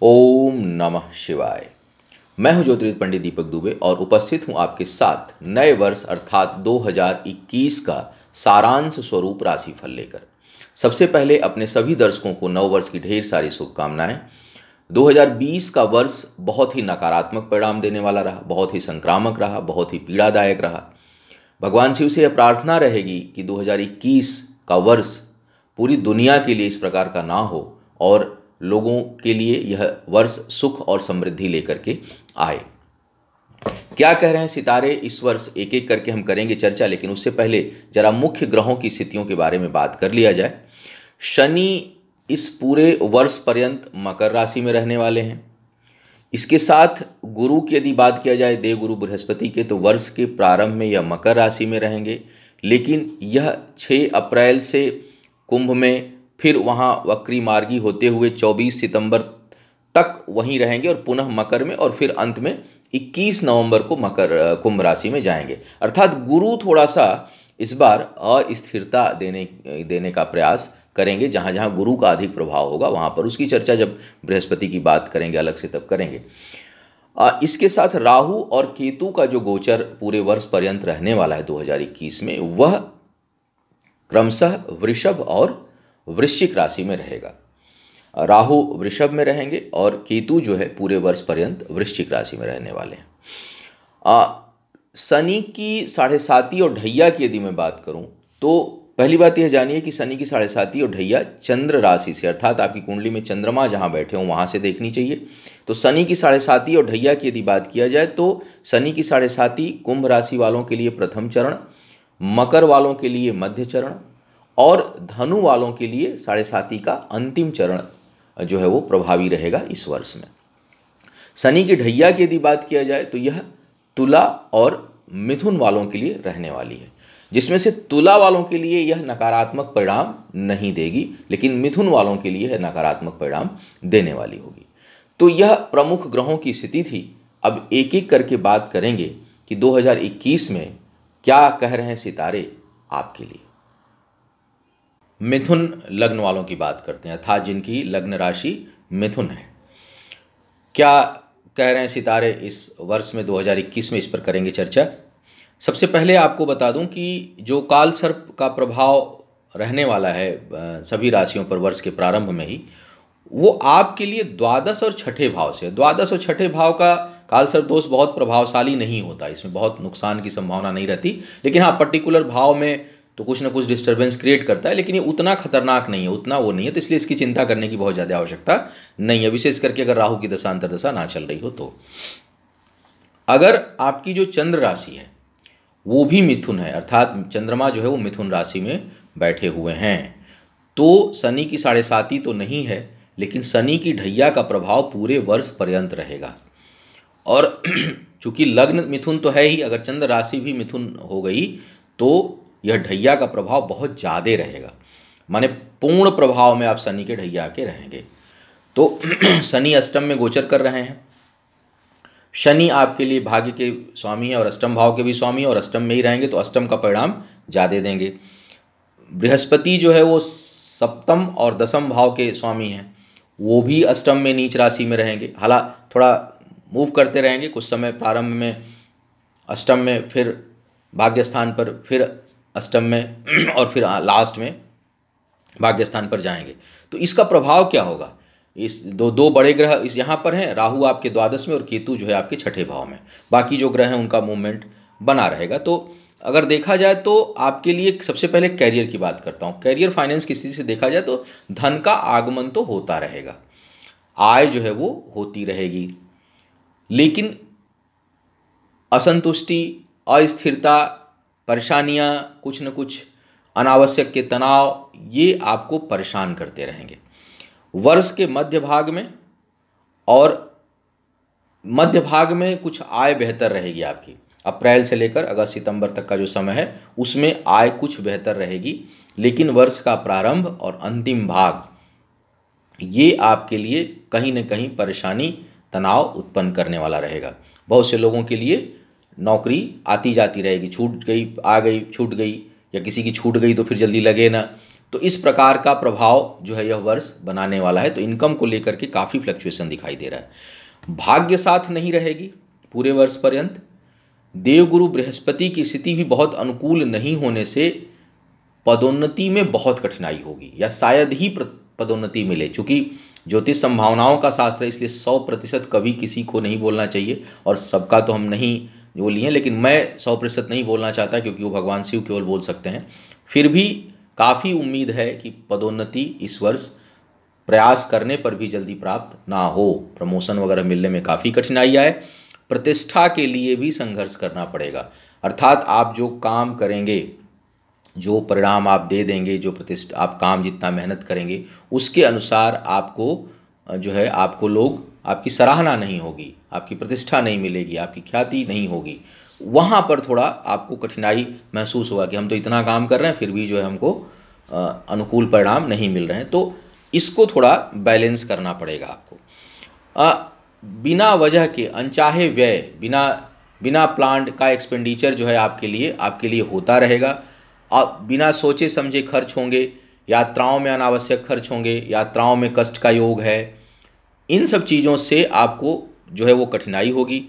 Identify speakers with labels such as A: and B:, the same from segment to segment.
A: ओम नमः शिवाय। मैं हूं ज्योतिर्विद पंडित दीपक दुबे और उपस्थित हूं आपके साथ नए वर्ष अर्थात 2021 का सारांश स्वरूप राशिफल लेकर। सबसे पहले अपने सभी दर्शकों को नव वर्ष की ढेर सारी शुभकामनाएं। 2020 का वर्ष बहुत ही नकारात्मक परिणाम देने वाला रहा, बहुत ही संक्रामक रहा, बहुत ही पीड़ादायक रहा। भगवान शिव से यह प्रार्थना रहेगी कि 2021 का वर्ष पूरी दुनिया के लिए इस प्रकार का ना हो और लोगों के लिए यह वर्ष सुख और समृद्धि लेकर के आए। क्या कह रहे हैं सितारे इस वर्ष, एक एक करके हम करेंगे चर्चा, लेकिन उससे पहले जरा मुख्य ग्रहों की स्थितियों के बारे में बात कर लिया जाए। शनि इस पूरे वर्ष पर्यंत मकर राशि में रहने वाले हैं। इसके साथ गुरु की यदि बात किया जाए, देवगुरु बृहस्पति के, तो वर्ष के प्रारंभ में यह मकर राशि में रहेंगे, लेकिन यह 6 अप्रैल से कुंभ में, फिर वहाँ वक्री मार्गी होते हुए 24 सितंबर तक वहीं रहेंगे और पुनः मकर में, और फिर अंत में 21 नवंबर को कुंभ राशि में जाएंगे। अर्थात गुरु थोड़ा सा इस बार अस्थिरता देने का प्रयास करेंगे। जहाँ जहाँ गुरु का अधिक प्रभाव होगा वहाँ पर उसकी चर्चा जब बृहस्पति की बात करेंगे अलग से तब करेंगे। इसके साथ राहु और केतु का जो गोचर पूरे वर्ष पर्यंत रहने वाला है 2021 में, वह क्रमशः वृषभ और वृश्चिक राशि में रहेगा। राहु वृषभ में रहेंगे और केतु जो है पूरे वर्ष पर्यंत वृश्चिक राशि में रहने वाले हैं। शनि की 7.5 और ढैया की यदि मैं बात करूं तो पहली बात यह जानिए कि शनि की 7.5 और ढैया चंद्र राशि से, अर्थात आपकी कुंडली में चंद्रमा जहां बैठे हों वहां से देखनी चाहिए। तो शनि की 7.5 और ढैया की यदि बात किया जाए तो शनि की 7.5 कुंभ राशि वालों के लिए प्रथम चरण, मकर वालों के लिए मध्य चरण और धनु वालों के लिए 7.5 का अंतिम चरण जो है वो प्रभावी रहेगा इस वर्ष में। शनि की ढैया की यदि बात किया जाए तो यह तुला और मिथुन वालों के लिए रहने वाली है, जिसमें से तुला वालों के लिए यह नकारात्मक परिणाम नहीं देगी, लेकिन मिथुन वालों के लिए यह नकारात्मक परिणाम देने वाली होगी। तो यह प्रमुख ग्रहों की स्थिति थी। अब एक एक करके बात करेंगे कि 2021 में क्या कह रहे हैं सितारे आपके लिए। मिथुन लग्न वालों की बात करते हैं, अर्थात जिनकी लग्न राशि मिथुन है। क्या कह रहे हैं सितारे इस वर्ष में 2021 में, इस पर करेंगे चर्चा। सबसे पहले आपको बता दूं कि जो काल सर्प का प्रभाव रहने वाला है सभी राशियों पर वर्ष के प्रारंभ में ही, वो आपके लिए द्वादश और छठे भाव से। द्वादश और छठे भाव का काल सर्प दोष बहुत प्रभावशाली नहीं होता, इसमें बहुत नुकसान की संभावना नहीं रहती, लेकिन हाँ पर्टिकुलर भाव में तो कुछ ना कुछ डिस्टर्बेंस क्रिएट करता है, लेकिन ये उतना खतरनाक नहीं है, उतना वो नहीं है, तो इसलिए इसकी चिंता करने की बहुत ज़्यादा आवश्यकता नहीं है, विशेष करके अगर राहु की दशा अंतर्दशा ना चल रही हो तो। अगर आपकी जो चंद्र राशि है वो भी मिथुन है, अर्थात चंद्रमा जो है वो मिथुन राशि में बैठे हुए हैं, तो शनि की 7.5 तो नहीं है, लेकिन शनि की ढैया का प्रभाव पूरे वर्ष पर्यंत रहेगा। और चूंकि लग्न मिथुन तो है ही, अगर चंद्र राशि भी मिथुन हो गई तो यह ढैया का प्रभाव बहुत ज़्यादा रहेगा, माने पूर्ण प्रभाव में आप शनि के ढैया के रहेंगे। तो शनि अष्टम में गोचर कर रहे हैं। शनि आपके लिए भाग्य के स्वामी है और अष्टम भाव के भी स्वामी, और अष्टम में ही रहेंगे तो अष्टम का परिणाम ज़्यादा देंगे। बृहस्पति जो है वो सप्तम और दसम भाव के स्वामी हैं, वो भी अष्टम में नीच राशि में रहेंगे। हालांकि थोड़ा मूव करते रहेंगे, कुछ समय प्रारंभ में अष्टम में, फिर भाग्य स्थान पर, फिर अष्टम में और फिर लास्ट में भाग्य स्थान पर जाएंगे। तो इसका प्रभाव क्या होगा, इस दो बड़े ग्रह इस यहाँ पर हैं, राहु आपके द्वादश में और केतु जो है आपके छठे भाव में। बाकी जो ग्रह हैं उनका मूवमेंट बना रहेगा। तो अगर देखा जाए तो आपके लिए सबसे पहले कैरियर की बात करता हूँ। कैरियर फाइनेंस की स्थिति से देखा जाए तो धन का आगमन तो होता रहेगा, आय जो है वो होती रहेगी, लेकिन असंतुष्टि, अस्थिरता, परेशानियाँ, कुछ न कुछ अनावश्यक के तनाव, ये आपको परेशान करते रहेंगे। वर्ष के मध्य भाग में कुछ आय बेहतर रहेगी आपकी। अप्रैल से लेकर अगस्त सितंबर तक का जो समय है उसमें आय कुछ बेहतर रहेगी, लेकिन वर्ष का प्रारंभ और अंतिम भाग ये आपके लिए कहीं न कहीं परेशानी, तनाव उत्पन्न करने वाला रहेगा। बहुत से लोगों के लिए नौकरी आती जाती रहेगी, छूट गई, आ गई, छूट गई, या किसी की छूट गई तो फिर जल्दी लगे ना, तो इस प्रकार का प्रभाव जो है यह वर्ष बनाने वाला है। तो इनकम को लेकर के काफ़ी फ्लक्चुएशन दिखाई दे रहा है। भाग्य साथ नहीं रहेगी पूरे वर्ष पर्यंत। देवगुरु बृहस्पति की स्थिति भी बहुत अनुकूल नहीं होने से पदोन्नति में बहुत कठिनाई होगी, या शायद ही पदोन्नति मिले। चूँकि ज्योतिष संभावनाओं का शास्त्र है, इसलिए 100% कभी किसी को नहीं बोलना चाहिए, और सबका तो हम नहीं बोली हैं, लेकिन मैं 100% नहीं बोलना चाहता क्योंकि वो भगवान शिव केवल बोल सकते हैं। फिर भी काफ़ी उम्मीद है कि पदोन्नति इस वर्ष प्रयास करने पर भी जल्दी प्राप्त ना हो। प्रमोशन वगैरह मिलने में काफ़ी कठिनाई आए। प्रतिष्ठा के लिए भी संघर्ष करना पड़ेगा, अर्थात आप जो काम करेंगे, जो परिणाम आप दे देंगे, जो प्रतिष्ठा आप काम जितना मेहनत करेंगे उसके अनुसार आपको जो है आपको लोग, आपकी सराहना नहीं होगी, आपकी प्रतिष्ठा नहीं मिलेगी, आपकी ख्याति नहीं होगी। वहाँ पर थोड़ा आपको कठिनाई महसूस होगा कि हम तो इतना काम कर रहे हैं फिर भी जो है हमको अनुकूल परिणाम नहीं मिल रहे हैं। तो इसको थोड़ा बैलेंस करना पड़ेगा आपको। बिना वजह के अनचाहे व्यय, बिना प्लान्ड का एक्सपेंडिचर जो है आपके लिए होता रहेगा। आप बिना सोचे समझे खर्च होंगे, यात्राओं में अनावश्यक खर्च होंगे, यात्राओं में कष्ट का योग है। इन सब चीज़ों से आपको जो है वो कठिनाई होगी।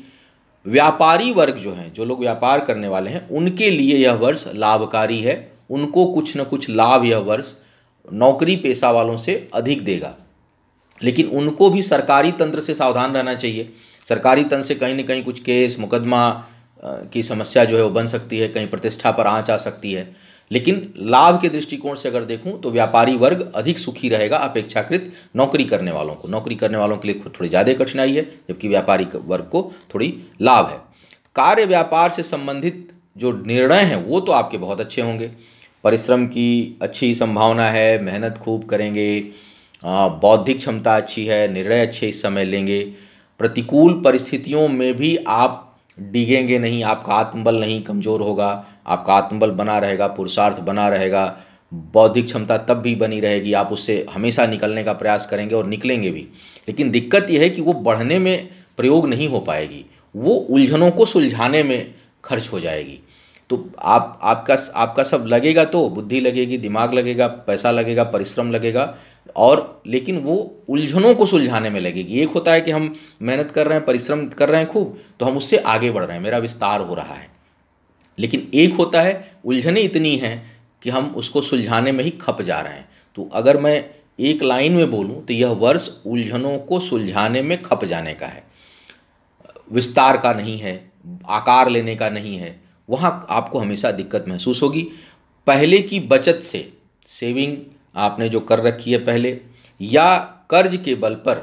A: व्यापारी वर्ग जो हैं, जो लोग व्यापार करने वाले हैं, उनके लिए यह वर्ष लाभकारी है। उनको कुछ न कुछ लाभ यह वर्ष नौकरी पेशा वालों से अधिक देगा, लेकिन उनको भी सरकारी तंत्र से सावधान रहना चाहिए। सरकारी तंत्र से कहीं न कहीं कुछ केस मुकदमा की समस्या जो है वो बन सकती है, कहीं प्रतिष्ठा पर आँच आ सकती है। लेकिन लाभ के दृष्टिकोण से अगर देखूं तो व्यापारी वर्ग अधिक सुखी रहेगा अपेक्षाकृत नौकरी करने वालों को। नौकरी करने वालों के लिए थोड़ी ज़्यादा कठिनाई है, जबकि व्यापारी वर्ग को थोड़ी लाभ है। कार्य व्यापार से संबंधित जो निर्णय हैं वो तो आपके बहुत अच्छे होंगे। परिश्रम की अच्छी संभावना है, मेहनत खूब करेंगे, बौद्धिक क्षमता अच्छी है, निर्णय अच्छे इस समय लेंगे। प्रतिकूल परिस्थितियों में भी आप डिगेंगे नहीं, आपका आत्मबल नहीं कमज़ोर होगा, आपका आत्मबल बना रहेगा, पुरुषार्थ बना रहेगा, बौद्धिक क्षमता तब भी बनी रहेगी। आप उससे हमेशा निकलने का प्रयास करेंगे और निकलेंगे भी। लेकिन दिक्कत यह है कि वो बढ़ने में प्रयोग नहीं हो पाएगी, वो उलझनों को सुलझाने में खर्च हो जाएगी। तो आपका सब लगेगा, तो बुद्धि लगेगी, दिमाग लगेगा, पैसा लगेगा, परिश्रम लगेगा, और लेकिन वो उलझनों को सुलझाने में लगेगी। एक होता है कि हम मेहनत कर रहे हैं, परिश्रम कर रहे हैं खूब, तो हम उससे आगे बढ़ रहे हैं, मेरा विस्तार हो रहा है। लेकिन एक होता है उलझनें इतनी हैं कि हम उसको सुलझाने में ही खप जा रहे हैं। तो अगर मैं एक लाइन में बोलूं तो यह वर्ष उलझनों को सुलझाने में खप जाने का है, विस्तार का नहीं है, आकार लेने का नहीं है। वहाँ आपको हमेशा दिक्कत महसूस होगी। पहले की बचत से, सेविंग आपने जो कर रखी है पहले, या कर्ज के बल पर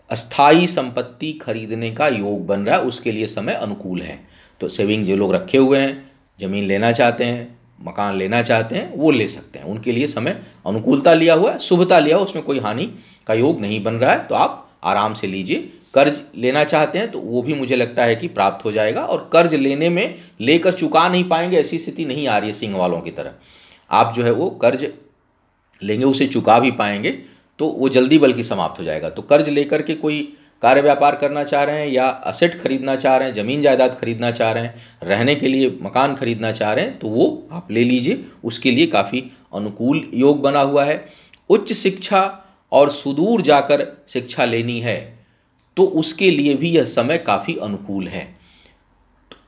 A: अस्थाई संपत्ति खरीदने का योग बन रहा है, उसके लिए समय अनुकूल है। तो सेविंग जो लोग रखे हुए हैं, ज़मीन लेना चाहते हैं, मकान लेना चाहते हैं, वो ले सकते हैं। उनके लिए समय अनुकूलता लिया हुआ है, शुभता लिया हुआ, उसमें कोई हानि का योग नहीं बन रहा है, तो आप आराम से लीजिए। कर्ज लेना चाहते हैं तो वो भी मुझे लगता है कि प्राप्त हो जाएगा, और कर्ज लेने में लेकर चुका नहीं पाएंगे ऐसी स्थिति नहीं आ रही है सिंह वालों की तरह। आप जो है वो कर्ज लेंगे, उसे चुका भी पाएंगे, तो वो जल्दी बल्कि समाप्त हो जाएगा। तो कर्ज लेकर के कोई कार्य व्यापार करना चाह रहे हैं, या असेट खरीदना चाह रहे हैं, ज़मीन जायदाद खरीदना चाह रहे हैं, रहने के लिए मकान खरीदना चाह रहे हैं, तो वो आप ले लीजिए, उसके लिए काफ़ी अनुकूल योग बना हुआ है। उच्च शिक्षा और सुदूर जाकर शिक्षा लेनी है तो उसके लिए भी यह समय काफ़ी अनुकूल है।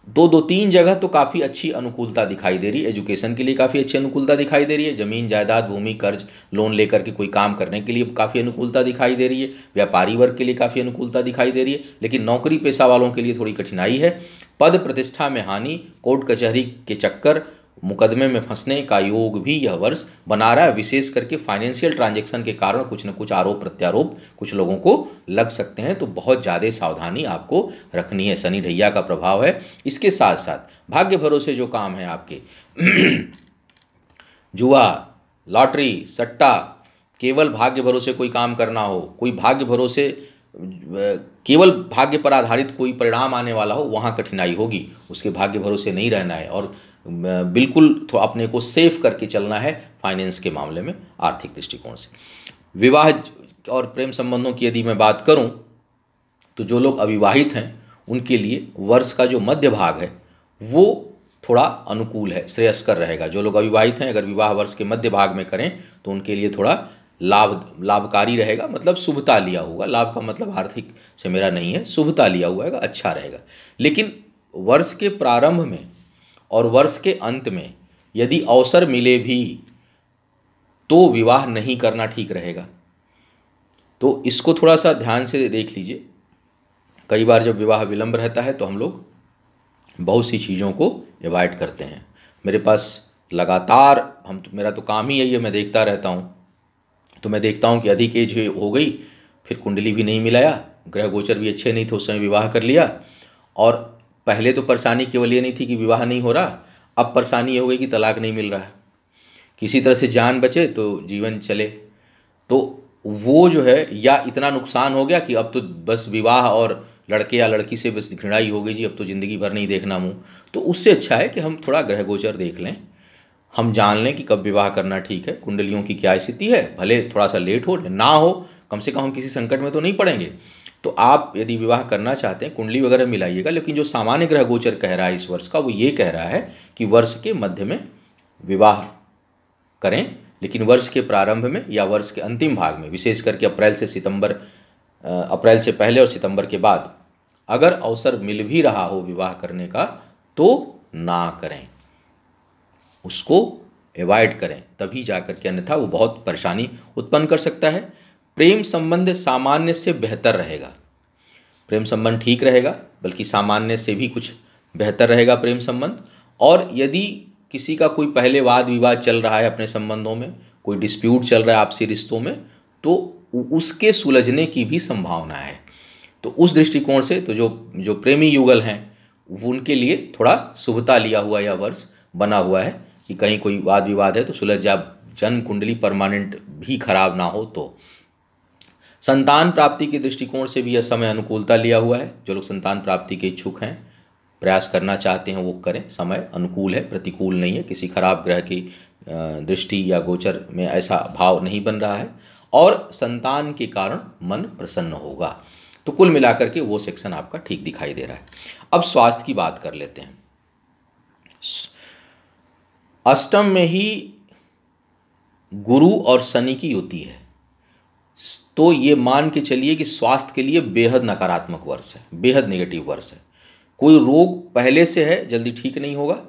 A: दो तीन जगह तो काफ़ी अच्छी अनुकूलता दिखाई दे रही है। एजुकेशन के लिए काफ़ी अच्छी अनुकूलता दिखाई दे रही है, ज़मीन जायदाद भूमि कर्ज लोन लेकर के कोई काम करने के लिए काफ़ी अनुकूलता दिखाई दे रही है, व्यापारी वर्ग के लिए काफ़ी अनुकूलता दिखाई दे रही है। लेकिन नौकरी पेशा वालों के लिए थोड़ी कठिनाई है। पद प्रतिष्ठा में हानि, कोर्ट कचहरी के चक्कर, मुकदमे में फंसने का योग भी यह वर्ष बना रहा है। विशेष करके फाइनेंशियल ट्रांजैक्शन के कारण कुछ न कुछ आरोप प्रत्यारोप कुछ लोगों को लग सकते हैं, तो बहुत ज़्यादा सावधानी आपको रखनी है। शनि ढैया का प्रभाव है। इसके साथ साथ भाग्य भरोसे जो काम है आपके जुआ, लॉटरी, सट्टा, केवल भाग्य भरोसे कोई काम करना हो, कोई भाग्य भरोसे केवल भाग्य पर आधारित कोई परिणाम आने वाला हो, वहाँ कठिनाई होगी। उसके भाग्य भरोसे नहीं रहना है और बिल्कुल तो अपने को सेफ करके चलना है फाइनेंस के मामले में, आर्थिक दृष्टिकोण से। विवाह और प्रेम संबंधों की यदि मैं बात करूं तो जो लोग अविवाहित हैं उनके लिए वर्ष का जो मध्य भाग है वो थोड़ा अनुकूल है, श्रेयस्कर रहेगा। जो लोग अविवाहित हैं अगर विवाह वर्ष के मध्य भाग में करें तो उनके लिए थोड़ा लाभकारी रहेगा, मतलब शुभता लिया होगा। लाभ का मतलब आर्थिक से मेरा नहीं है, शुभता लिया हुआ है, अच्छा रहेगा। लेकिन वर्ष के प्रारंभ में और वर्ष के अंत में यदि अवसर मिले भी तो विवाह नहीं करना ठीक रहेगा। तो इसको थोड़ा सा ध्यान से देख लीजिए। कई बार जब विवाह विलंब रहता है तो हम लोग बहुत सी चीज़ों को अवॉइड करते हैं। मेरे पास लगातार मेरा तो काम ही यही है, मैं देखता रहता हूँ, तो मैं देखता हूँ कि अधिक एज हो गई, फिर कुंडली भी नहीं मिलाया, ग्रह गोचर भी अच्छे नहीं थे, उस समय विवाह कर लिया। और पहले तो परेशानी केवल ये नहीं थी कि विवाह नहीं हो रहा, अब परेशानी ये हो गई कि तलाक नहीं मिल रहा है। किसी तरह से जान बचे तो जीवन चले। तो वो जो है, या इतना नुकसान हो गया कि अब तो बस विवाह और लड़के या लड़की से बस घृणा ही हो गई जी, अब तो ज़िंदगी भर नहीं देखना मुँह। तो उससे अच्छा है कि हम थोड़ा ग्रह गोचर देख लें, हम जान लें कि कब विवाह करना ठीक है, कुंडलियों की क्या स्थिति है। भले थोड़ा सा लेट हो ना हो, कम से कम हम किसी संकट में तो नहीं पड़ेंगे। तो आप यदि विवाह करना चाहते हैं कुंडली वगैरह मिलाइएगा। लेकिन जो सामान्य ग्रह गोचर कह रहा है इस वर्ष का, वो ये कह रहा है कि वर्ष के मध्य में विवाह करें, लेकिन वर्ष के प्रारंभ में या वर्ष के अंतिम भाग में, विशेष करके अप्रैल से पहले और सितंबर के बाद अगर अवसर मिल भी रहा हो विवाह करने का तो ना करें, उसको अवॉइड करें, तभी जाकर के, अन्यथा वो बहुत परेशानी उत्पन्न कर सकता है। प्रेम संबंध सामान्य से बेहतर रहेगा, प्रेम संबंध ठीक रहेगा, बल्कि सामान्य से भी कुछ बेहतर रहेगा प्रेम संबंध। और यदि किसी का कोई पहले वाद विवाद चल रहा है अपने संबंधों में, कोई डिस्प्यूट चल रहा है आपसी रिश्तों में, तो उसके सुलझने की भी संभावना है। तो उस दृष्टिकोण से तो जो प्रेमी युगल हैं उनके लिए थोड़ा शुभता लिया हुआ यह वर्ष बना हुआ है कि कहीं कोई वाद विवाद है तो सुलझ जा, जन्म कुंडली परमानेंट भी खराब ना हो। तो संतान प्राप्ति के दृष्टिकोण से भी यह समय अनुकूलता लिया हुआ है। जो लोग संतान प्राप्ति के इच्छुक हैं, प्रयास करना चाहते हैं, वो करें, समय अनुकूल है, प्रतिकूल नहीं है। किसी खराब ग्रह की दृष्टि या गोचर में ऐसा भाव नहीं बन रहा है, और संतान के कारण मन प्रसन्न होगा। तो कुल मिलाकर के वो सेक्शन आपका ठीक दिखाई दे रहा है। अब स्वास्थ्य की बात कर लेते हैं। अष्टम में ही गुरु और शनि की युति है, तो ये मान के चलिए कि स्वास्थ्य के लिए बेहद नकारात्मक वर्ष है, बेहद नेगेटिव वर्ष है। कोई रोग पहले से है जल्दी ठीक नहीं होगा,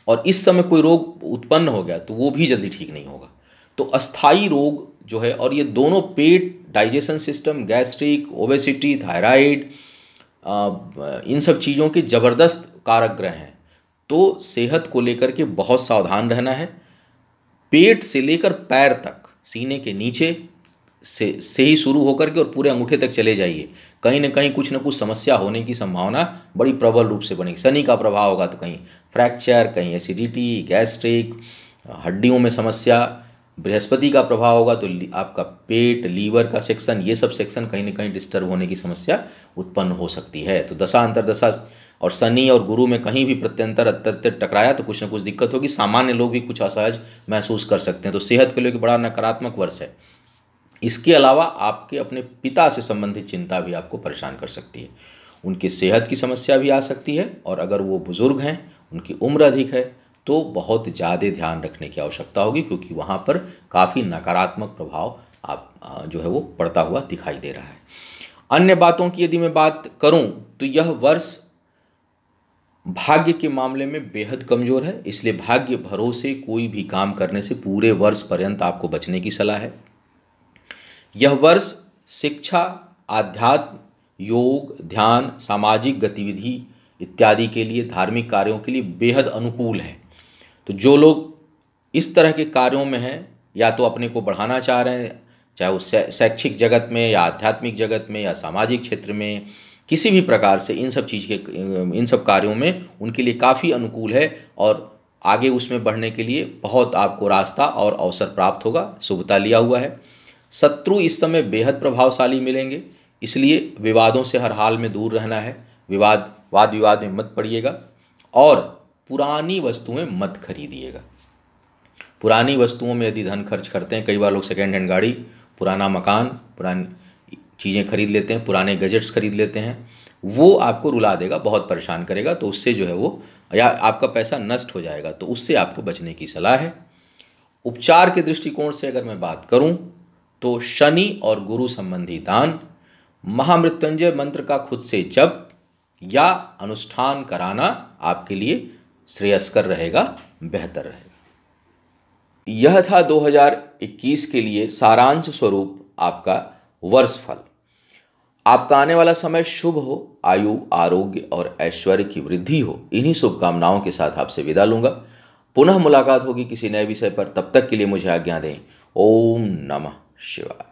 A: और इस समय कोई रोग उत्पन्न हो गया तो वो भी जल्दी ठीक नहीं होगा। तो अस्थाई रोग जो है, और ये दोनों पेट, digestion system, gastric, obesity, thyroid, इन सब चीज़ों के ज़बरदस्त कारक ग्रह हैं। तो सेहत को लेकर के बहुत सावधान रहना है। पेट से लेकर पैर तक, सीने के नीचे से ही शुरू होकर के और पूरे अंगूठे तक चले जाइए, कहीं ना कहीं कुछ ना कुछ समस्या होने की संभावना बड़ी प्रबल रूप से बनेगी। शनि का प्रभाव होगा तो कहीं फ्रैक्चर, कहीं एसिडिटी, गैस्ट्रिक, हड्डियों में समस्या। बृहस्पति का प्रभाव होगा तो आपका पेट, लीवर का सेक्शन, ये सब सेक्शन कहीं ना कहीं डिस्टर्ब होने की समस्या उत्पन्न हो सकती है। तो दशा अंतरदशा और शनि और गुरु में कहीं भी प्रत्यंतर अत्यंतर टकराया तो कुछ ना कुछ दिक्कत होगी। सामान्य लोग भी कुछ असहज महसूस कर सकते हैं। तो सेहत के लिए बड़ा नकारात्मक वर्ष है। इसके अलावा आपके अपने पिता से संबंधित चिंता भी आपको परेशान कर सकती है, उनकी सेहत की समस्या भी आ सकती है। और अगर वो बुज़ुर्ग हैं, उनकी उम्र अधिक है, तो बहुत ज़्यादा ध्यान रखने की आवश्यकता होगी, क्योंकि वहाँ पर काफ़ी नकारात्मक प्रभाव आप जो है वो पड़ता हुआ दिखाई दे रहा है। अन्य बातों की यदि मैं बात करूँ तो यह वर्ष भाग्य के मामले में बेहद कमज़ोर है, इसलिए भाग्य भरोसे कोई भी काम करने से पूरे वर्ष पर्यंत आपको बचने की सलाह है। यह वर्ष शिक्षा, आध्यात्म, योग, ध्यान, सामाजिक गतिविधि इत्यादि के लिए, धार्मिक कार्यों के लिए बेहद अनुकूल है। तो जो लोग इस तरह के कार्यों में हैं, या तो अपने को बढ़ाना चाह रहे हैं, चाहे वो शैक्षिक जगत में या आध्यात्मिक जगत में या सामाजिक क्षेत्र में, किसी भी प्रकार से इन सब कार्यों में उनके लिए काफ़ी अनुकूल है, और आगे उसमें बढ़ने के लिए बहुत आपको रास्ता और अवसर प्राप्त होगा। शुभता लिया हुआ है। शत्रु इस समय बेहद प्रभावशाली मिलेंगे, इसलिए विवादों से हर हाल में दूर रहना है। वाद विवाद में मत पड़िएगा, और पुरानी वस्तुएं मत खरीदिएगा। पुरानी वस्तुओं में यदि धन खर्च करते हैं, कई बार लोग सेकेंड हैंड गाड़ी, पुराना मकान, पुरानी चीज़ें खरीद लेते हैं, पुराने गैजेट्स खरीद लेते हैं, वो आपको रुला देगा, बहुत परेशान करेगा, तो उससे जो है वो, या आपका पैसा नष्ट हो जाएगा, तो उससे आपको बचने की सलाह है। उपचार के दृष्टिकोण से अगर मैं बात करूं तो शनि और गुरु संबंधी दान, महामृत्युंजय मंत्र का खुद से जप या अनुष्ठान कराना आपके लिए श्रेयस्कर रहेगा, बेहतर रहेगा। यह था 2021 के लिए सारांश स्वरूप आपका वर्ष फल। आपका आने वाला समय शुभ हो, आयु, आरोग्य और ऐश्वर्य की वृद्धि हो, इन्हीं शुभकामनाओं के साथ आपसे विदा लूंगा। पुनः मुलाकात होगी किसी नए विषय पर, तब तक के लिए मुझे आज्ञा दें। ओम नमः शिवाय।